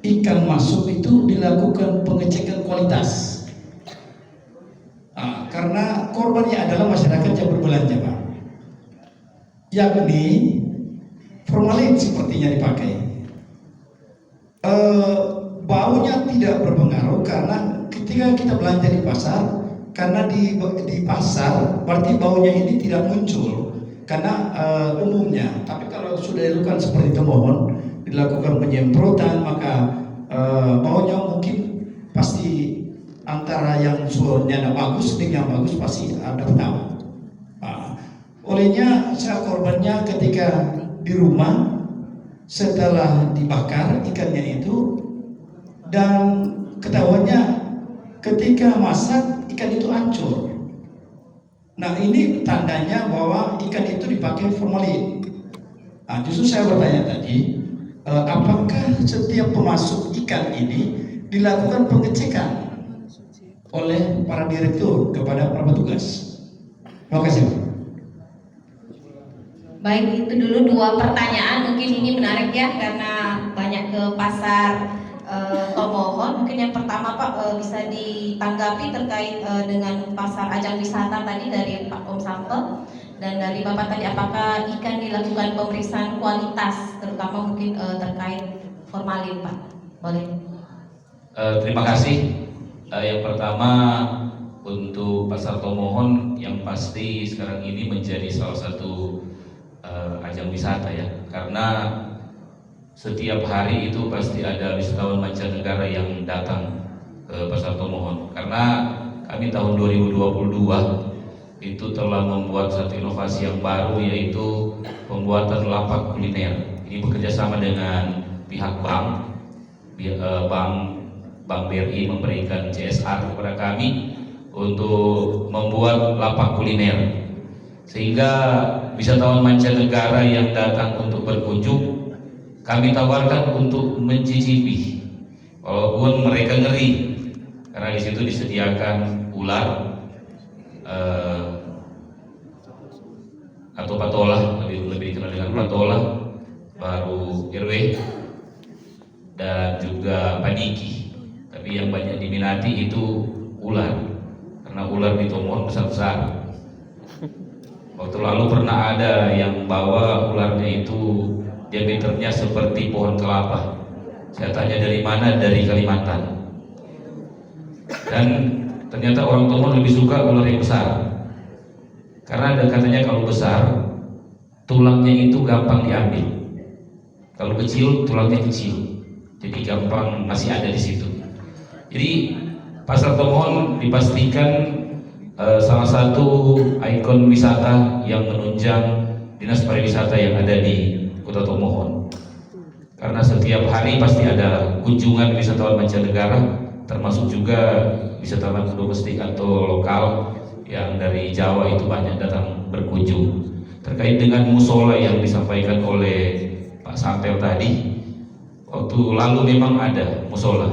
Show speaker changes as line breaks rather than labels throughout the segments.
ikan masuk itu dilakukan pengecekan kualitas. Karena korbannya adalah masyarakat yang berbelanja, Pak. Yakni formalin sepertinya dipakai. Baunya tidak berpengaruh karena ketika kita belanja di pasar, karena di pasar berarti baunya ini tidak muncul karena umumnya. Tapi kalau sudah dilakukan seperti termohon, dilakukan penyemprotan, maka baunya mungkin pasti antara yang suaranya bagus dengan yang bagus pasti ada pertama. Olehnya saya korbannya ketika di rumah setelah dibakar ikannya itu, dan ketahuannya ketika masak ikan itu hancur. Nah, ini tandanya bahwa ikan itu dipakai formalin. Justru saya bertanya tadi, apakah setiap pemasok ikan ini dilakukan pengecekan oleh para direktur kepada para petugas? Terima kasih, Pak.
Baik, itu dulu 2 pertanyaan. Mungkin ini menarik ya, karena banyak ke pasar Tomohon. Mungkin yang pertama Pak bisa ditanggapi terkait dengan pasar ajang wisata tadi dari Pak Om Sampel, dan dari Bapak tadi, apakah ikan dilakukan pemeriksaan kualitas, terutama mungkin terkait formalin, Pak? Boleh.
Terima kasih. Yang pertama, untuk pasar Tomohon yang pasti sekarang ini menjadi salah satu ajang wisata ya, karena setiap hari itu pasti ada wisatawan mancanegara yang datang ke pasar Tomohon. Karena kami tahun 2022 itu telah membuat satu inovasi yang baru, yaitu pembuatan lapak kuliner. Ini bekerjasama dengan pihak bank BRI memberikan CSR kepada kami untuk membuat lapak kuliner, sehingga wisatawan mancanegara yang datang untuk berkunjung kami tawarkan untuk mencicipi, walaupun mereka ngeri, karena di situ disediakan ular atau patola, lebih dikenal dengan patola, baru RW, dan juga paniki. Tapi yang banyak diminati itu ular, karena ular di Tomohon besar-besar. Waktu lalu pernah ada yang bawa ularnya itu diameternya seperti pohon kelapa. Saya tanya dari mana, dari Kalimantan. Dan ternyata orang Tomohon lebih suka ular yang besar, karena ada katanya kalau besar tulangnya itu gampang diambil, kalau kecil tulangnya kecil, jadi gampang masih ada di situ. Jadi pasar Tomohon dipastikan salah satu ikon wisata yang menunjang dinas pariwisata yang ada di Kota Tomohon, karena setiap hari pasti ada kunjungan wisatawan mancanegara, termasuk juga wisatawan domestik atau lokal yang dari Jawa itu banyak datang berkunjung. Terkait dengan musola yang disampaikan oleh Pak Sampel tadi, waktu lalu memang ada musola,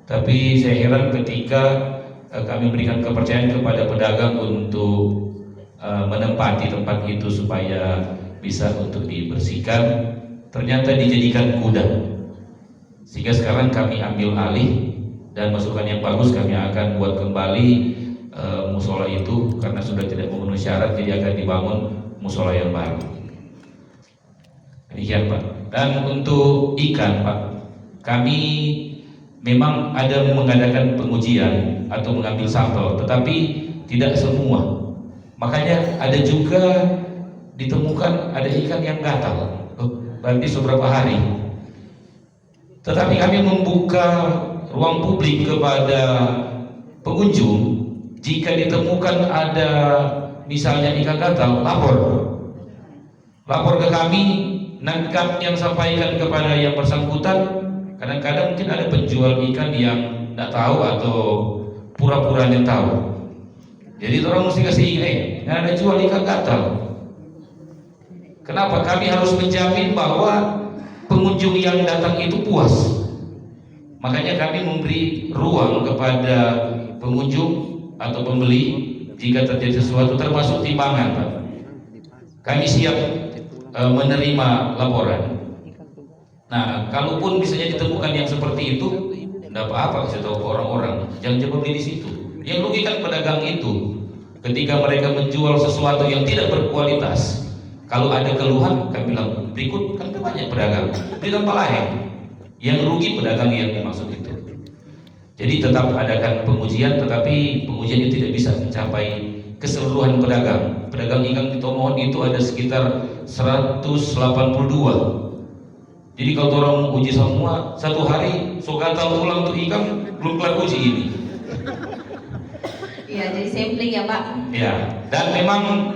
tapi saya heran ketika kami berikan kepercayaan kepada pedagang untuk menempati tempat itu supaya bisa untuk dibersihkan, ternyata dijadikan gudang. Sehingga sekarang kami ambil alih, dan masukan yang bagus kami akan buat kembali musola itu, karena sudah tidak memenuhi syarat, jadi akan dibangun musola yang baru. Demikian Pak. Dan untuk ikan Pak, kami memang ada mengadakan pengujian atau mengambil sampel, tetapi tidak semua. Makanya ada juga ditemukan ada ikan yang gatal, berarti beberapa hari. Tetapi kami membuka ruang publik kepada pengunjung, jika ditemukan ada misalnya ikan gatal, lapor ke kami. Nanti kami yang sampaikan kepada yang bersangkutan. Kadang-kadang mungkin ada penjual ikan yang tidak tahu atau pura-pura yang tahu. Jadi orang mesti kasih ada jual ikan gatal. Kenapa? Kami harus menjamin bahwa pengunjung yang datang itu puas. Makanya kami memberi ruang kepada pengunjung atau pembeli jika terjadi sesuatu, termasuk timbangan, Pak. Kami siap menerima laporan. Nah, kalaupun misalnya ditemukan yang seperti itu, tidak apa-apa kasih tahu ke orang-orang, jangan coba beli di situ. Yang rugi kan pedagang itu, ketika mereka menjual sesuatu yang tidak berkualitas. Kalau ada keluhan, kami bilang berikut, kan banyak pedagang beli tanpa lain. Yang rugi pedagang yang dimaksud itu. Jadi tetap adakan pengujian, tetapi pengujian itu tidak bisa mencapai keseluruhan pedagang. Pedagang ikan di Tomohon itu ada sekitar 182. Jadi kalau orang uji semua satu hari, so gatal pulang tuh ikan belum kelar uji ini.
Iya, jadi sampling ya Pak.
Ya, dan memang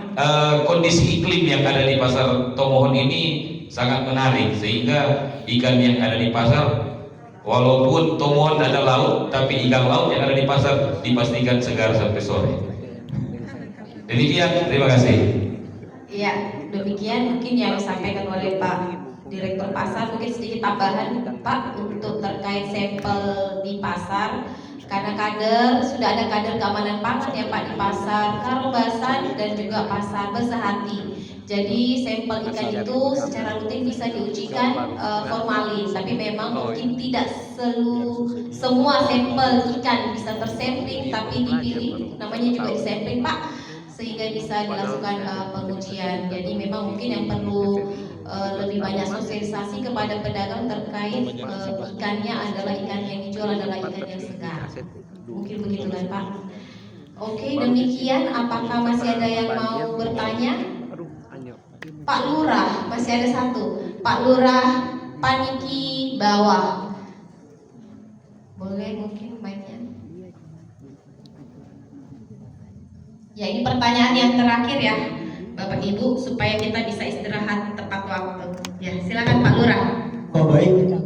kondisi iklim yang ada di pasar Tomohon ini sangat menarik, sehingga ikan yang ada di pasar, walaupun Tomohon ada laut, tapi ikan laut yang ada di pasar dipastikan segar sampai sore. Demikian, terima kasih.
Iya, demikian mungkin yang disampaikan oleh Pak Direktur Pasar. Mungkin sedikit tambahan Pak untuk terkait sampel di pasar, karena sudah ada kader keamanan pangan ya Pak di pasar Karobasan dan juga pasar Besahati. Jadi sampel ikan itu secara rutin bisa diujikan formalin, tapi memang mungkin tidak semua sampel ikan bisa tersampling, tapi dipilih, namanya juga disampling Pak, sehingga bisa dilakukan pengujian. Jadi memang mungkin yang perlu lebih banyak sosialisasi kepada pedagang terkait ikannya adalah ikan yang dijual adalah ikan yang segar. Mungkin begitu kan Pak. Oke, demikian. Apakah masih ada yang mau bertanya? Pak Lurah, masih ada satu. Pak Lurah Paniki Bawah. Boleh mungkin mic-nya. Ya, ini pertanyaan yang terakhir ya Bapak Ibu, supaya kita bisa istirahat tepat waktu. Ya, silakan Pak Lurah.
Oh baik,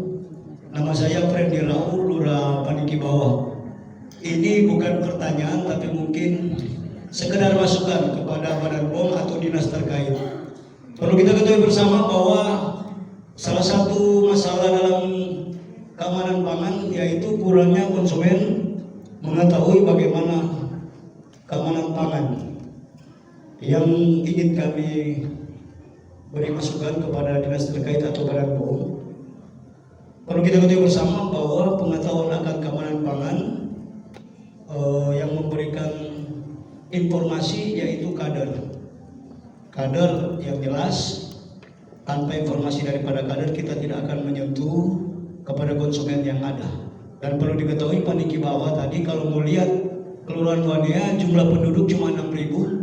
nama saya Freddy Raul, Lurah Paniki Bawah. Ini bukan pertanyaan, tapi mungkin sekedar masukan kepada Badan POM atau dinas terkait. Perlu kita ketahui bersama bahwa salah satu masalah dalam keamanan pangan yaitu kurangnya konsumen mengetahui bagaimana keamanan pangan. Yang ingin kami beri masukan kepada dinas terkait atau Badan POM, perlu kita ketahui bersama bahwa pengetahuan akan keamanan pangan yang memberikan informasi yaitu kader yang jelas. Tanpa informasi daripada kader kita tidak akan menyentuh kepada konsumen yang ada. Dan perlu diketahui Paniki Bawah tadi kalau mau lihat Kelurahan Wanea jumlah penduduk cuma 6.000.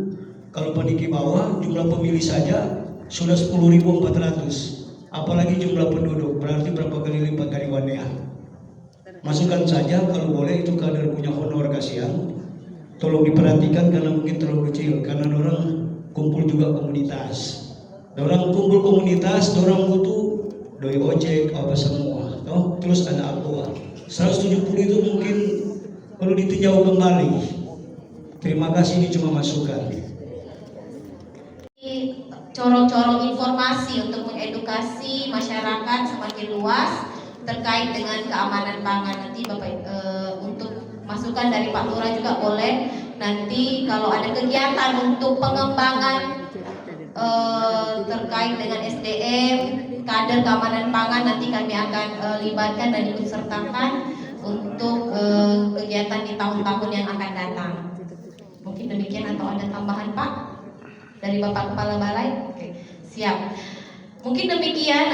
Kalau Paniki Bawah jumlah pemilih saja sudah 10.400. Apalagi jumlah penduduk, berarti berapa kali lipat dari Wanea. Masukkan saja kalau boleh, itu kader punya honor kasihan. Tolong diperhatikan karena mungkin terlalu kecil, karena orang kumpul juga komunitas. Orang kumpul komunitas, orang butuh doi ojek apa semua, toh? Terus ada aqua. 170 itu mungkin perlu ditinjau kembali. Terima kasih, ini cuma masukan.
Corong-corong informasi untuk mengedukasi masyarakat semakin luas terkait dengan keamanan pangan. Nanti Bapak untuk masukan dari Pak Lurah juga boleh. Nanti kalau ada kegiatan untuk pengembangan terkait dengan SDM, kader keamanan pangan, nanti kami akan libatkan dan ikut sertakan untuk kegiatan di tahun-tahun yang akan datang. Mungkin demikian, atau ada tambahan Pak dari Bapak Kepala Balai? Oke, siap. Mungkin demikian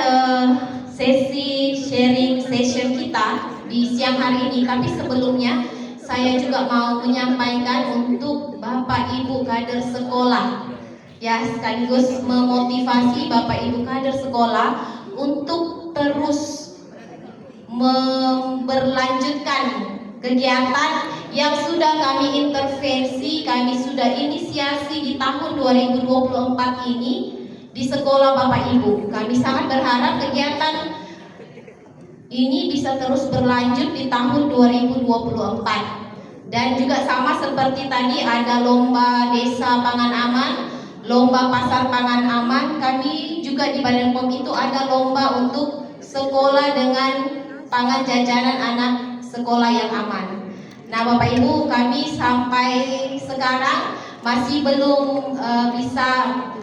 sesi sharing session kita di siang hari ini. Tapi sebelumnya saya juga mau menyampaikan untuk Bapak Ibu kader sekolah, ya, sekaligus memotivasi Bapak Ibu kader sekolah untuk terus memberlanjutkan kegiatan yang sudah kami intervensi, kami sudah inisiasi di tahun 2024 ini di sekolah Bapak Ibu. Kami sangat berharap kegiatan ini bisa terus berlanjut di tahun 2024. Dan juga sama seperti tadi ada lomba desa pangan aman, lomba pasar pangan aman. Kami juga di Badan POM itu ada lomba untuk sekolah dengan pangan jajanan anak sekolah yang aman. Nah Bapak Ibu, kami sampai sekarang masih belum bisa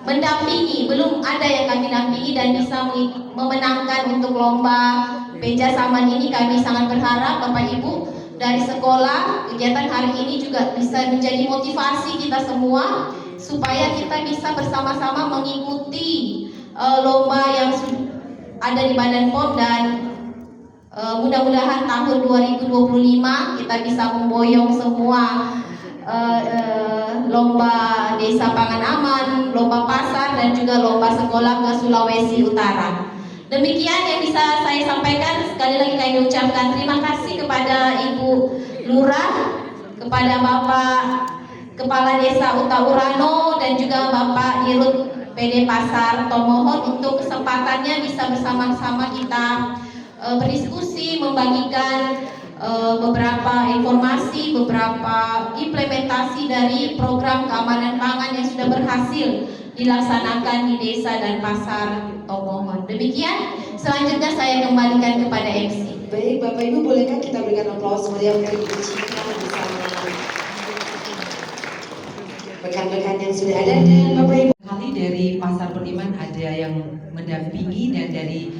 mendampingi, belum ada yang kami dampingi dan bisa memenangkan untuk lomba Beja Saman ini. Kami sangat berharap Bapak Ibu dari sekolah kegiatan hari ini juga bisa menjadi motivasi kita semua supaya kita bisa bersama-sama mengikuti lomba yang ada di Badan POM, dan mudah-mudahan tahun 2025 kita bisa memboyong semua lomba desa pangan aman, lomba pasar, dan juga lomba sekolah ke Sulawesi Utara. Demikian yang bisa saya sampaikan. Sekali lagi kami ucapkan terima kasih kepada Ibu Lurah, kepada Bapak Kepala Desa Utaurano, dan juga Bapak Dirut PD Pasar Tomohon untuk kesempatannya bisa bersama-sama kita berdiskusi, membagikan beberapa informasi, beberapa implementasi dari program keamanan pangan yang sudah berhasil dilaksanakan di desa dan pasar Tomohon. Demikian, selanjutnya saya kembalikan kepada MC.
Baik, Bapak Ibu, bolehkah kita berikan aplaus meriah untuk Ibu Cika bersama rekan-rekan yang sudah ada, dan Bapak Ibu.
Kali dari Pasar Beriman ada yang mendampingi, dan dari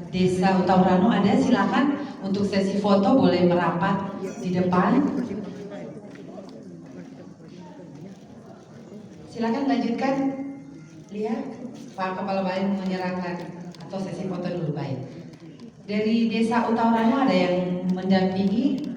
Desa Utaurano ada. Silakan untuk sesi foto boleh merapat di depan. Silakan lanjutkan. Lihat Pak Kepala Balai menyerahkan atau sesi foto dulu. Baik. Dari Desa Utaurano ada yang mendampingi.